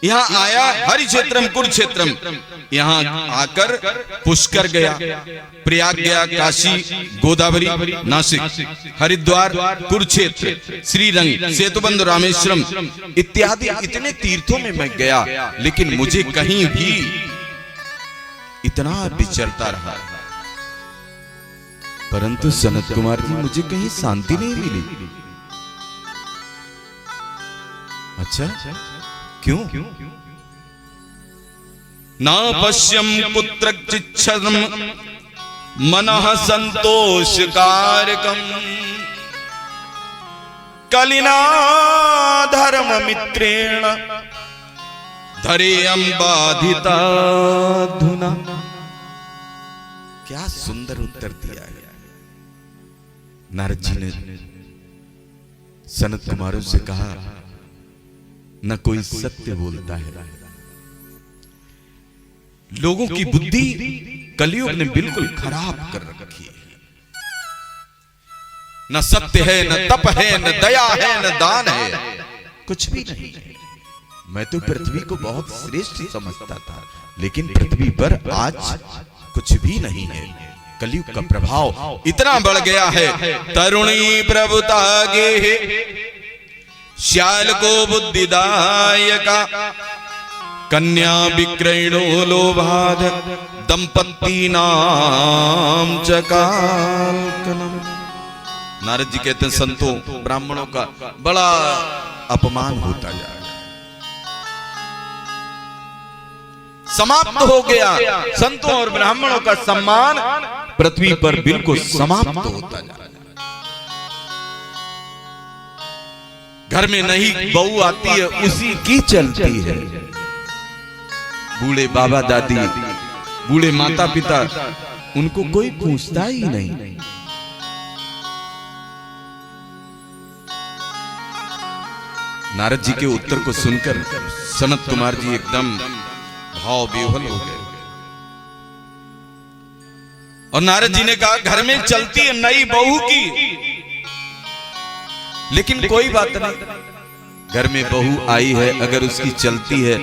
यहाँ आया हरिक्षेत्रम कुरुक्षेत्रम, यहाँ आकर पुष्कर गया, प्रयाग गया, काशी, गोदावरी, नासिक, हरिद्वार, कुरुक्षेत्र, श्रीरंग, सेतुबंध, रामेश्वरम इत्यादि इतने तीर्थों में मैं गया, लेकिन मुझे कहीं भी इतना विचरता रहा, परंतु सनत कुमार जी मुझे कहीं शांति नहीं मिली। अच्छा, क्यों? ना पश्यम कुत्रचिच्छदम मनः संतोष कारकम कलिना धर्म मित्रेण धरेयम बाधिता धुना। क्या सुंदर उत्तर दिया है नारद जी ने। सनत कुमारों से कहा, न कोई सत्य बोलता है। लोगों की बुद्धि कलियुग ने बिल्कुल खराब कर रखी है। न सत्य है, न तप है, न दया है, न दान है, कुछ भी नहीं। मैं तो पृथ्वी को बहुत श्रेष्ठ समझता था, लेकिन पृथ्वी पर आज कुछ भी नहीं है। कलियुग का प्रभाव इतना बढ़ गया है। तरुणी प्रभुता गे श्याल को बुद्धिदायका कन्या विक्रयणो लोभाद दंपत्ति नाम चकालकलम। नारद जी कहते हैं, संतों ब्राह्मणों का बड़ा अपमान होता जा रहा है, समाप्त हो गया। संतों और ब्राह्मणों का सम्मान पृथ्वी पर बिल्कुल समाप्त होता जा रहा है। घर में नई बहू आती है, उसी की चलती है। बूढ़े बाबा दादी, बूढ़े माता पिता, उनको कोई पूछता ही नहीं। नारद जी के उत्तर को सुनकर सनत कुमार जी एकदम भाव विह्वल हो गए। और नारद जी ने कहा, घर में चलती है नई बहू की, लेकिन कोई बात नहीं। घर में बहू आई है, अगर उसकी चलती है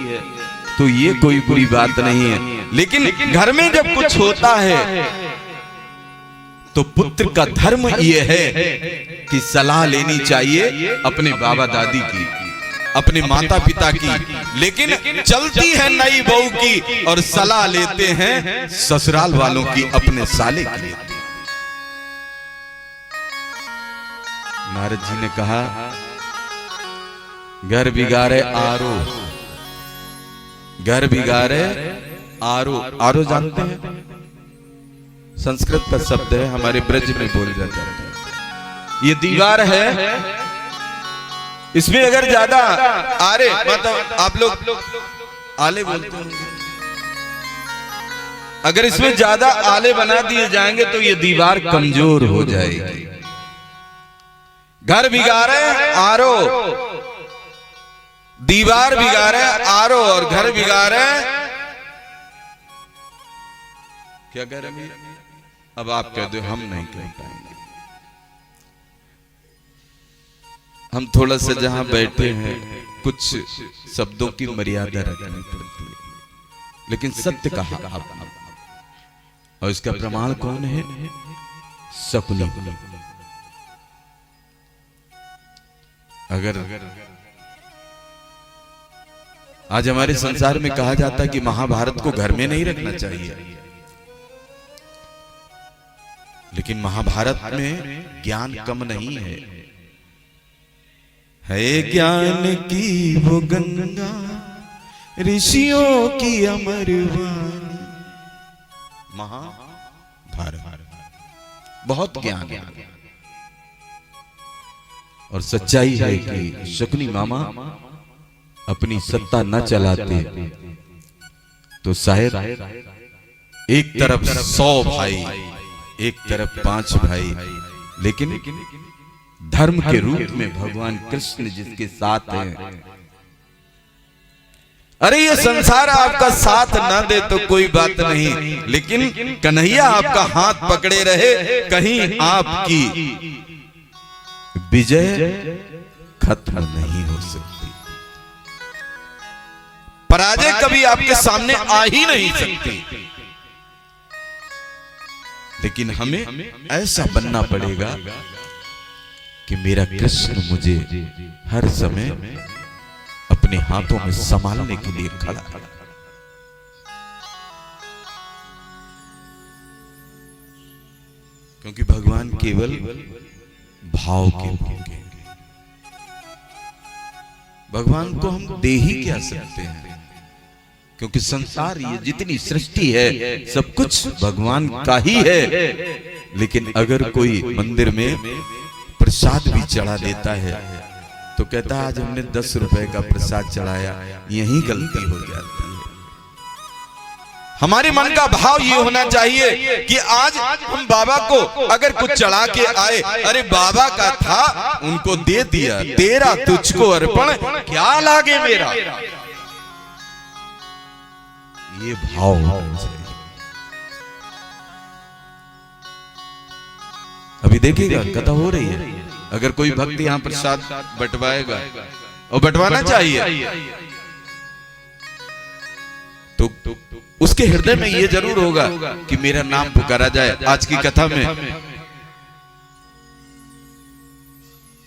तो ये कोई बुरी बात नहीं है। लेकिन घर में जब कुछ होता है तो पुत्र का धर्म ये है कि सलाह लेनी चाहिए अपने बाबा दादी की, अपने माता पिता की। लेकिन चलती है नई बहू की और सलाह लेते हैं ससुराल वालों की, अपने साले की। नारद जी ने कहा, घर बिगाड़े आरो, घर बिगाड़े आरो। आरो जानते हैं? संस्कृत का शब्द है, हमारे ब्रज में बोल जाता है। ये दीवार है, इसमें अगर ज्यादा आरे, मतलब आप लोग आले बोलते होंगे, अगर इसमें ज्यादा आले बना दिए जाएंगे तो ये दीवार कमजोर हो जाएगी। घर बिगाड़े आरो, दीवार बिगाड़े आरो, और घर बिगाड़े क्या कह रहे? अब आप कह दो, हम नहीं कह पाएंगे। हम थोड़ा सा जहां बैठे हैं, कुछ शब्दों की मर्यादा रखनी पड़ती है, लेकिन सत्य कहा आपने, और इसका प्रमाण कौन है? शकुनी। अगर आज हमारे संसार में कहा जाता है कि महाभारत को घर में नहीं रखना चाहिए, लेकिन महाभारत में ज्ञान कम नहीं है। है ज्ञान की वो गंगा, ऋषियों की अमर वाणी। महाभारत बहुत ज्ञान है। और सच्चाई है कि शकुनी मामा अपनी सत्ता न चलाते तो शायद एक तरफ 100 भाई, एक तरफ 5 भाई, लेकिन धर्म के रूप में भगवान कृष्ण जिसके साथ हैं। अरे ये संसार आपका साथ ना दे तो कोई बात नहीं, लेकिन कन्हैया आपका हाथ पकड़े रहे, कहीं आपकी विजय खत्म नहीं हो सकती। पराजय कभी आपके सामने आ ही नहीं सकती। लेकिन हमें ऐसा बनना पड़ेगा कि मेरा कृष्ण मुझे हर समय अपने हाथों में संभालने के लिए खड़ा है। क्योंकि भगवान केवल भाव के भोग हैं। भगवान को हम दे ही क्या सकते हैं, क्योंकि संसार, ये जितनी सृष्टि है, सब कुछ भगवान का ही है। लेकिन अगर कोई मंदिर में प्रसाद भी चढ़ा देता है तो कहता है आज हमने 10 रुपए का प्रसाद चढ़ाया, यही गलती हो जाती है। हमारे मन का भाव ये होना चाहिए कि आज हम बाबा को अगर कुछ चढ़ा के आए, अरे बाबा का था, उनको दे दिया, तेरा तुझको अर्पण, क्या लागे मेरा, ये भाव होना चाहिए। अभी देखिएगा कथा हो रही है, अगर कोई भक्त यहां प्रसाद बंटवाएगा, और बंटवाना चाहिए, तो उसके हृदय में यह जरूर होगा कि मेरा नाम पुकारा जाए। आज की कथा में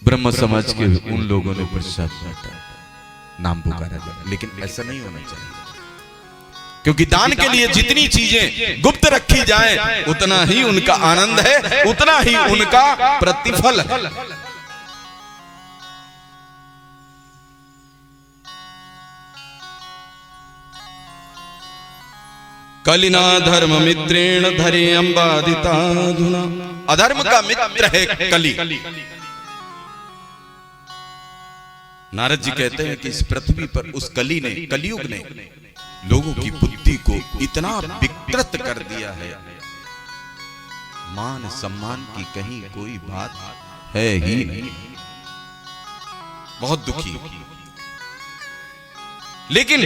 ब्रह्म समाज के उन लोगों ने प्रसाद बांटा, नाम पुकारा जाए, लेकिन ऐसा नहीं होना चाहिए। क्योंकि दान के लिए जितनी चीजें गुप्त रखी जाएं, उतना ही उनका आनंद है, उतना ही उनका प्रतिफल है। कलिना धर्म मित्रेण धरे अंबादिताधुना। अधर्म का मित्र है कली। नारद जी कहते हैं कि इस पृथ्वी पर उस कली ने, कलियुग ने लोगों की बुद्धि को इतना विकृत कर दिया है, मान सम्मान की कहीं कोई बात है ही नहीं। बहुत दुखी। लेकिन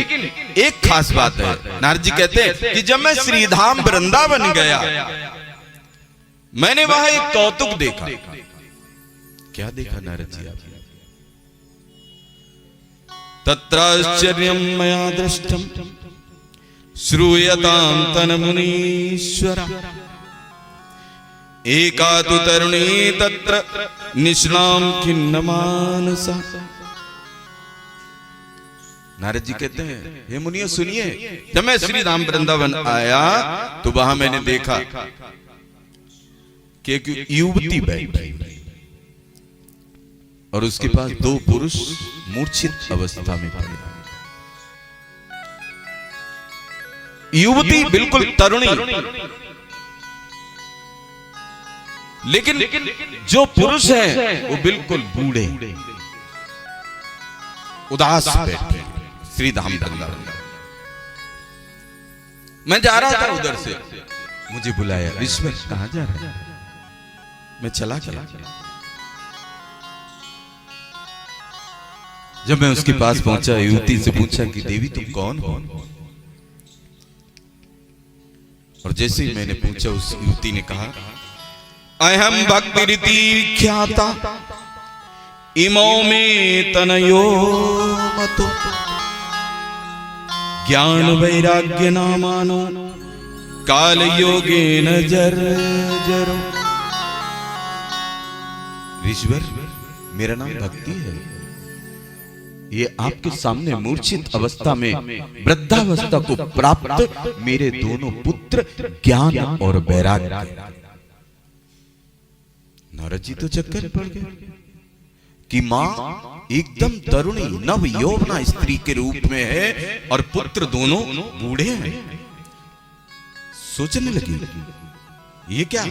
एक खास बात है, नारद जी कहते हैं कि जब मैं श्रीधाम वृंदावन गया, मैंने वहां एक कौतुक देखा। क्या देखा नारद जी आपने? तत्राश्चर्यं मया दृष्टं श्रूयतां तन्मुनीश्वर। एका तु तरुणी तत्र निष्णां खिन्नमानसा। नारद जी कहते हैं, हे मुनियों सुनिए, जब मैं श्री राम वृंदावन आया तो वहां मैंने देखा कि एक युवती बैठी और उसके पास 2 पुरुष मूर्छित अवस्था में पड़े। युवती बिल्कुल तरुणी, लेकिन जो पुरुष हैं वो बिल्कुल बूढ़े, उदास बैठे। श्री धाम वृंदावन मैं जा रहा था, उधर से मुझे बुलाया, ईश्वर कहां जा रहा है? मैं चला गया। जब मैं उसके पास पहुंचा, युवती से पूछा कि देवी तुम कौन हो? और जैसे ही मैंने पूछा, उस युवती ने कहा, अहम भक्ति रीति ख्याता इमो में तनयो मतो ज्ञान वैराग्य नामानो काल योगेन जर्जरो। ईश्वर मेरा नाम भक्ति है, ये आपके सामने मूर्छित अवस्था में वृद्धावस्था को प्राप्त मेरे दोनों पुत्र ज्ञान और वैराग्य। नारद जी तो चक्कर पड़ गए कि मां एकदम तरुणी नव यौवना स्त्री के रूप में है और पुत्र दोनों बूढ़े हैं। सोचने लगी ये क्या?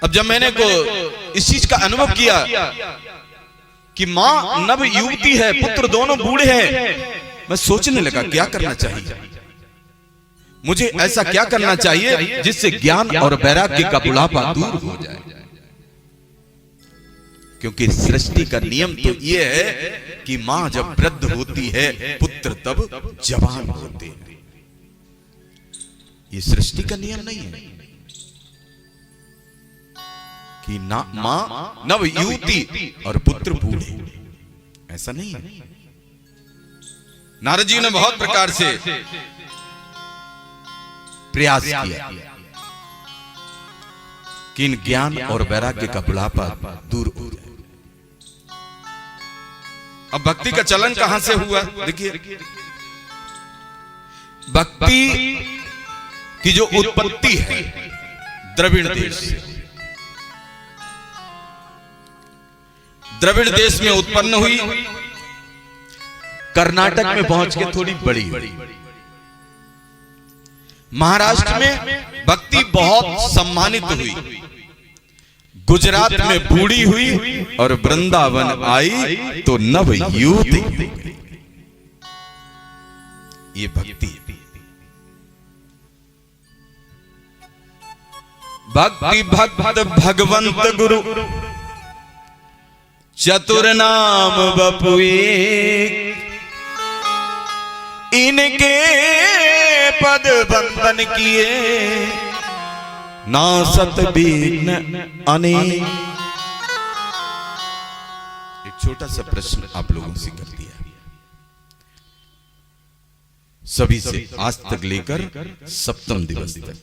अब जब मैंने को इस चीज का अनुभव किया कि मां नव युवती है, पुत्र दोनों बूढ़े हैं, मैं सोचने लगा क्या करना चाहिए, मुझे ऐसा क्या करना चाहिए जिससे ज्ञान और वैराग्य का बुढ़ापा दूर हो जाए। क्योंकि सृष्टि का नियम तो यह है कि मां जब वृद्ध होती है, पुत्र तब जवान होते हैं। ये सृष्टि का नियम नहीं है कि ना मां नव युवती और पुत्र बूढ़े, ऐसा नहीं है। नारद जी ने बहुत प्रकार से प्रयास किया कि इन ज्ञान और वैराग्य का बुढ़ापा दूर हो जाए। अब भक्ति का चलन कहां से हुआ? देखिए, भक्ति की जो उत्पत्ति है द्रविड़ देश से, द्रविड़ देश में उत्पन्न हुई, कर्नाटक में पहुंच के थोड़ी बड़ी, महाराष्ट्र में भक्ति बहुत सम्मानित हुई, गुजरात में बूढ़ी हुई और वृंदावन आई तो नव युवती। ये भक्ति, भक्ति भक्त भगवंत गुरु चतुर नाम बपुए, इनके पद बंदन किए ना सत विघ्न अनेक। एक छोटा सा प्रश्न आप लोगों से कर दिया, सभी से आज तक लेकर सप्तम दिवस तक।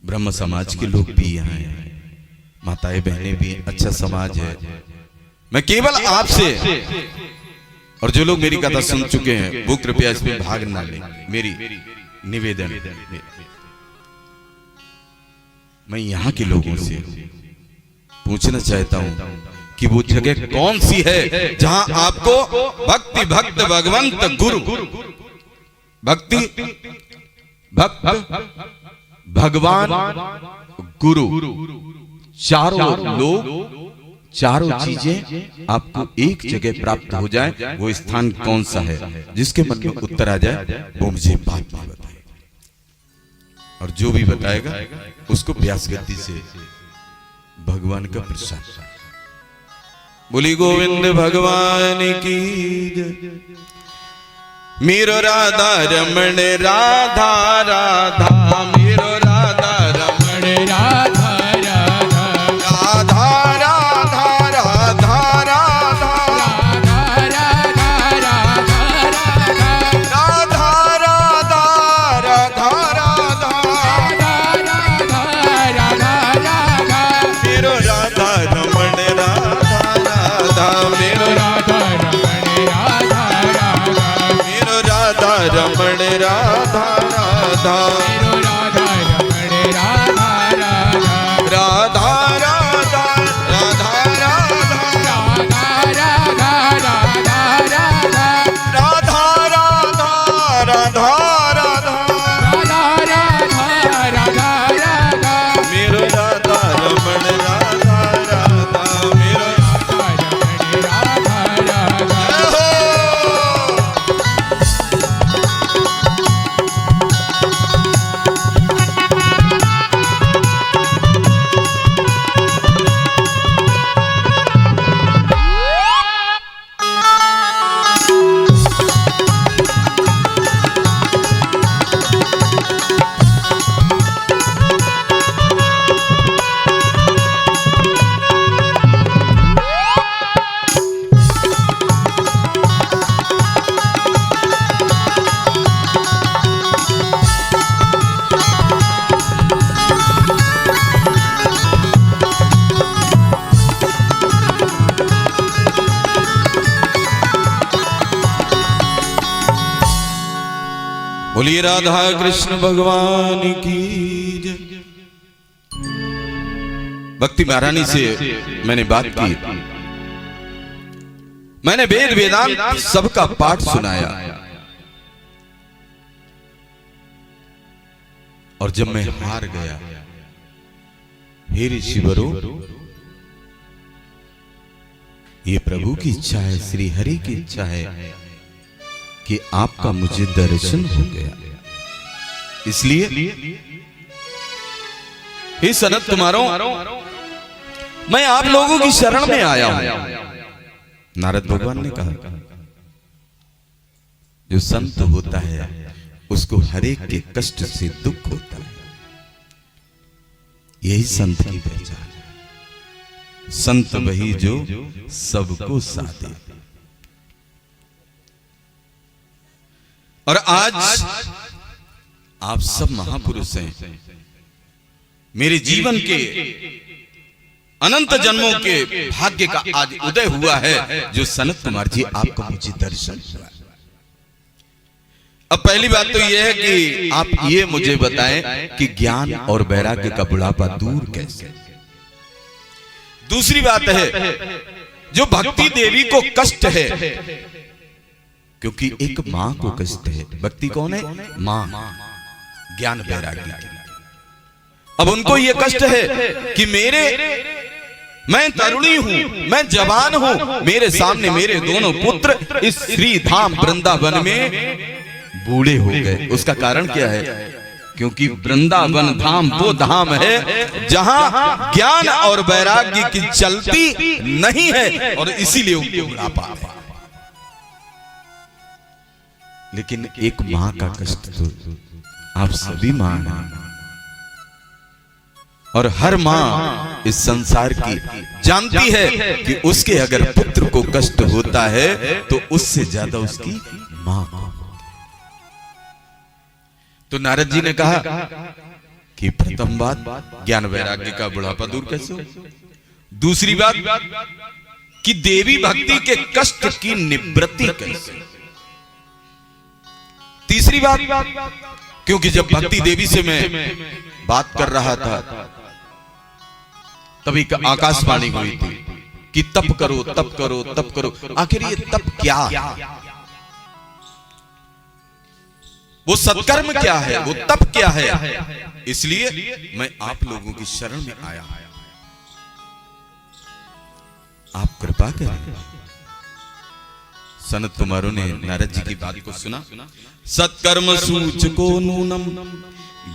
ब्रह्म समाज के लोग भी यहाँ हैं, माताएं बहनें भी, अच्छा समाज है। मैं केवल आपसे और जो लोग मेरी कथा सुन चुके हैं वो कृपया इसमें भाग ना लें, मेरी निवेदन। मैं यहाँ के लोगों से पूछना चाहता हूं कि वो जगह कौन सी है जहां आपको भक्ति भक्त भगवंत गुरु, भक्ति भक्त भगवान गुरु, चारों लोग, चारों चीजें आपको एक जगह प्राप्त हो जाए। वो स्थान कौन सा है? जिसके मन में उत्तर आ जाए वो मुझे बात में बताए, और जो भी बताएगा उसको व्यास गद्दी से भगवान का प्रसाद। बोली गोविंद भगवान की जय। मेरो राधा रमण राधा राधा, मेरो राधा रमण राधा राधा, राधा राधा राधा राधा, राधा राधा राधा राधा, मेरो राधा रमण राधा राधा, मेरो राधा रमण राधा राधा, मेरो राधा रमण राधा राधा, मेरो राधा रमण राधा राधा, राधा राधा राधा राधा, राधा राधा राधा राधा, राधा राधा राधा राधा, राधा मेरो राधा रमण राधा राधा, मेरो राधा रमण राधा राधा। बोलिए राधा कृष्ण भगवान की जय। भक्ति महारानी से मैंने बात की, मैंने वेद वेदांत सबका पाठ सुनाया, और जब मैं हार गया, हे ऋषिवरों, ये प्रभु की इच्छा है, श्री हरि की इच्छा है कि आपका मुझे दर्शन हो गया, इसलिए हे सनत कुमारों, मैं आप लोगों की शरण में आया हूं। नारद भगवान ने कहा, जो संत होता है उसको हरेक के कष्ट से दुख होता है, यही संत की पहचान है। संत वही जो सबको साधे। और आज आप सब महापुरुष हैं, मेरे जीवन के अनंत जन्मों के भाग्य का आज उदय हुआ है जो सनत कुमार जी आपको मुझे दर्शन हुआ। अब पहली बात तो यह है कि आप ये मुझे बताएं कि ज्ञान और वैराग्य का बुढ़ापा दूर कैसे। दूसरी बात है, जो भक्ति देवी को कष्ट है, क्योंकि एक मां को कष्ट है। भक्ति कौन है? मां, ज्ञान वैराग्य। अब उनको यह कष्ट है कि मैं तरुणी हूं, मैं जवान हूं, मेरे सामने मेरे दोनों पुत्र इस श्री धाम वृंदावन में बूढ़े हो गए। उसका कारण क्या है? क्योंकि वृंदावन धाम वो धाम है जहां ज्ञान और वैराग्य की चलती नहीं है, और इसीलिए उनको बुढ़ापा है। लेकिन एक मां का कष्ट तो आप सभी मां हैं, और हर मां इस संसार की जानती है कि उसके अगर पुत्र को कष्ट होता है तो उससे ज्यादा उसकी मां को। तो नारद जी ने कहा कि प्रथम बात ज्ञान वैराग्य का बुढ़ापा दूर कैसे हो, दूसरी बात कि देवी भक्ति के कष्ट की निवृत्ति कैसे, तीसरी बात क्योंकि जब भक्ति देवी से मैं बात कर रहा था तभी आकाशवाणी हुई थी कि तप करो तप करो तप करो। आखिर ये तप क्या है, वो सत्कर्म क्या है, वो तप क्या है? इसलिए मैं आप लोगों की शरण में आया। आप कृपा करें। सनत कुमारों ने नारद जी की बात को सुना। सत्कर्म सूचको नूनम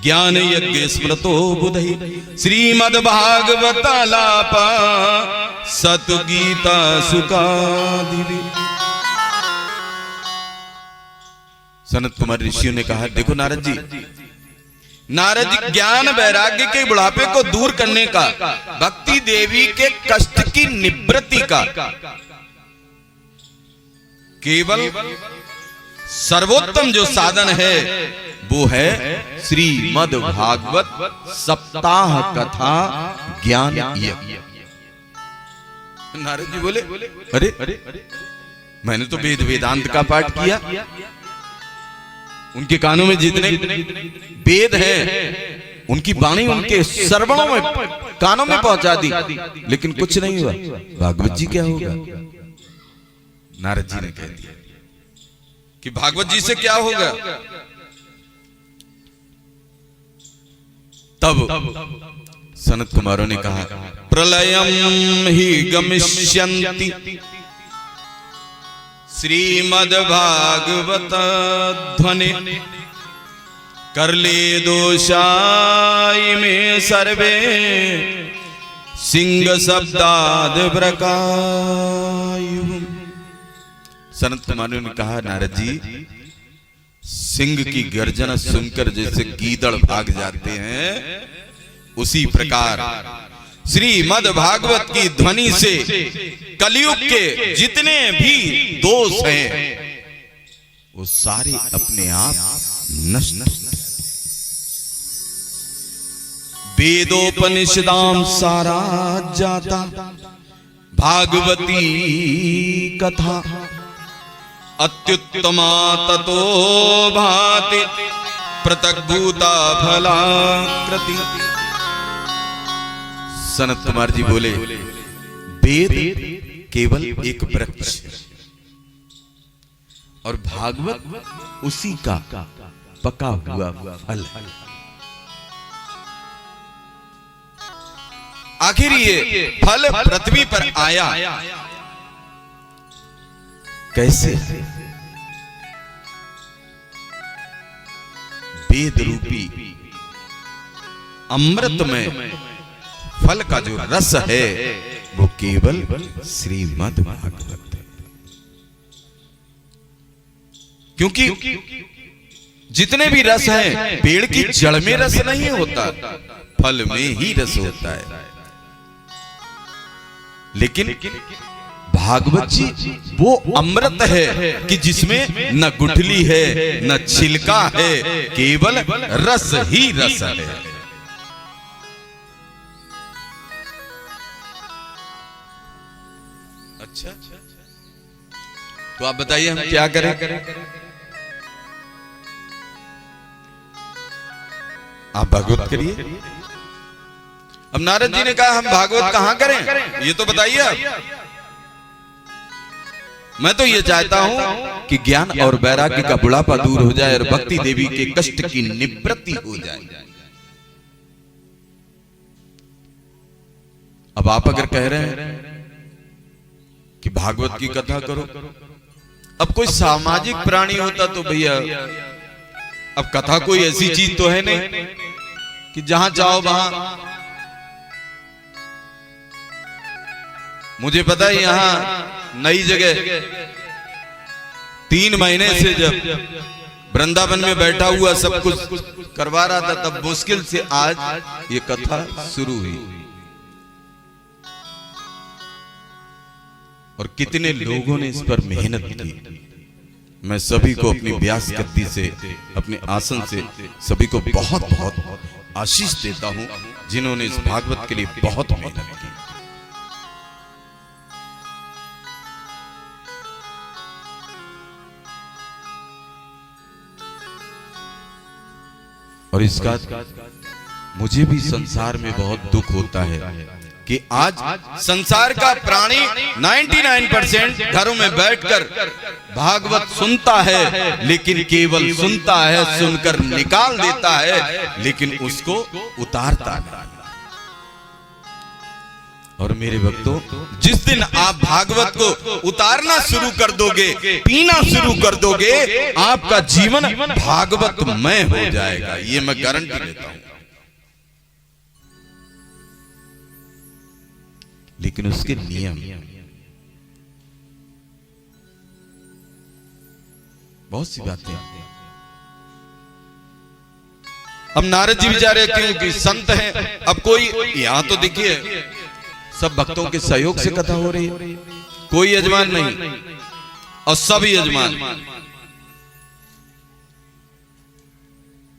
ज्ञान यज्ञ स्मृतो बुधि श्रीमद् भागवतालापा सत गीता सुकादिवि। सनत कुमार ऋषियों ने कहा, देखो नारद जी, ज्ञान वैराग्य के बुढ़ापे को दूर करने का, भक्ति देवी के कष्ट की निवृत्ति का केवल सर्वोत्तम जो साधन है वो है श्रीमद् भागवत सप्ताह कथा ज्ञान यज्ञ। नारद जी बोले, अरे मैंने तो वेद वेदांत का पाठ किया, उनके कानों में जितने वेद हैं उनकी वाणी उनके श्रवणों में कानों में पहुंचा दी, लेकिन कुछ नहीं हुआ। भागवत जी क्या होगा? नारद जी ने कह दिया कि भागवत जी से क्या होगा। तब सनत कुमारों ने कहा, प्रलयम ही गमिष्यन्ति श्रीमद् भागवत ध्वनि करले दोषाय में सर्वे सिंह शब्दाद ब्रकायु। सनत कुमारों ने कहा, नारद जी, सिंह की गर्जना सुनकर जैसे गीदड़ भाग जाते हैं, उसी प्रकार श्रीमद् भागवत की ध्वनि से कलयुग के जितने भी दोष हैं वो सारे अपने आप नष्ट। वेदोपनिषदाम सारा जाता भागवती कथा अत्युत्तमा ततो भाति पृथग्भूता फलाकृति। सनत कुमार जी बोले, वेद केवल एक वृक्ष और भागवत उसी का पका हुआ फल है। आखिर ये फल पृथ्वी पर आया कैसे? वेद रूपी अमृत में फल का जो रस है वो केवल श्रीमद् भागवत है। क्योंकि जितने भी रस हैं, पेड़ की जड़ में रस नहीं होता, फल में ही रस होता है। लेकिन भागवत जी वो अमृत है कि जिसमें न गुठली है न छिलका है, केवल रस ही रस है। अच्छा, तो आप बताइए हम क्या करें? आप भागवत करिए। अब नारद जी ने कहा हम भागवत कहां करें, ये तो बताइए आप। मैं तो ये चाहता हूं कि ज्ञान और वैराग्य का बुढ़ापा दूर हो जाए और भक्ति देवी के कष्ट की निवृत्ति हो जाए। अब आप अगर कह रहे हैं कि भागवत की कथा करो, अब कोई सामाजिक प्राणी होता तो भैया, अब कथा कोई ऐसी चीज तो है नहीं कि जहां चाहो वहां। मुझे पता है यहां नई जगह 3 महीने से जब वृंदावन में बैठा हुआ सब कुछ करवा रहा था, तब मुश्किल से आज ये कथा शुरू हुई। और कितने लोगों ने इस पर मेहनत की। मैं सभी को अपनी व्यास गद्दी से, अपने आसन से सभी को बहुत बहुत आशीष देता हूं जिन्होंने इस भागवत के लिए बहुत मेहनत की। और इसका मुझे भी संसार में बहुत दुख होता है कि आज संसार का प्राणी 99% घरों में बैठकर भागवत सुनता है, लेकिन केवल सुनता है, सुनकर निकाल देता है, लेकिन उसको उतारता नहीं। और मेरे भक्तों, जिस दिन आप भागवत को उतारना शुरू कर दोगे, पीना शुरू कर दोगे, आपका जीवन भागवतमय हो जाएगा। ये मैं गारंटी देता हूं। लेकिन उसके नियम, बहुत सी बातें। अब नारद जी बेचारे क्योंकि संत हैं, अब कोई यहां तो देखिए सब भक्तों के सहयोग से कथा हो रही है, कोई यजमान नहीं और सब यजमान।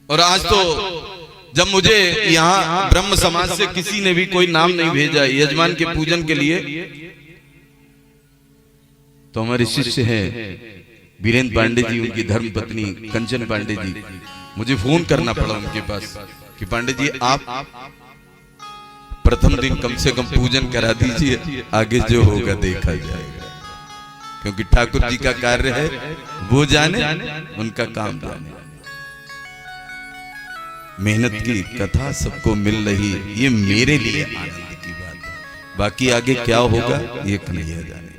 और आज तो जब मुझे यहाँ ब्रह्म समाज से किसी ने भी कोई नाम नहीं भेजा यजमान के पूजन के लिए, तो हमारे शिष्य हैं वीरेंद्र पांडे जी, उनकी धर्म पत्नी कंचन पांडे जी, मुझे फोन करना पड़ा उनके पास कि पांडे जी आप प्रथम दिन कम से कम पूजन करा दीजिए, आगे जो होगा देखा जाएगा। क्योंकि ठाकुर जी का कार्य है, वो जाने, उनका काम जाने। मेहनत की कथा सबको मिल रही, ये मेरे लिए आनंद की बात है। बाकी आगे क्या होगा ये कन्हैया जाने।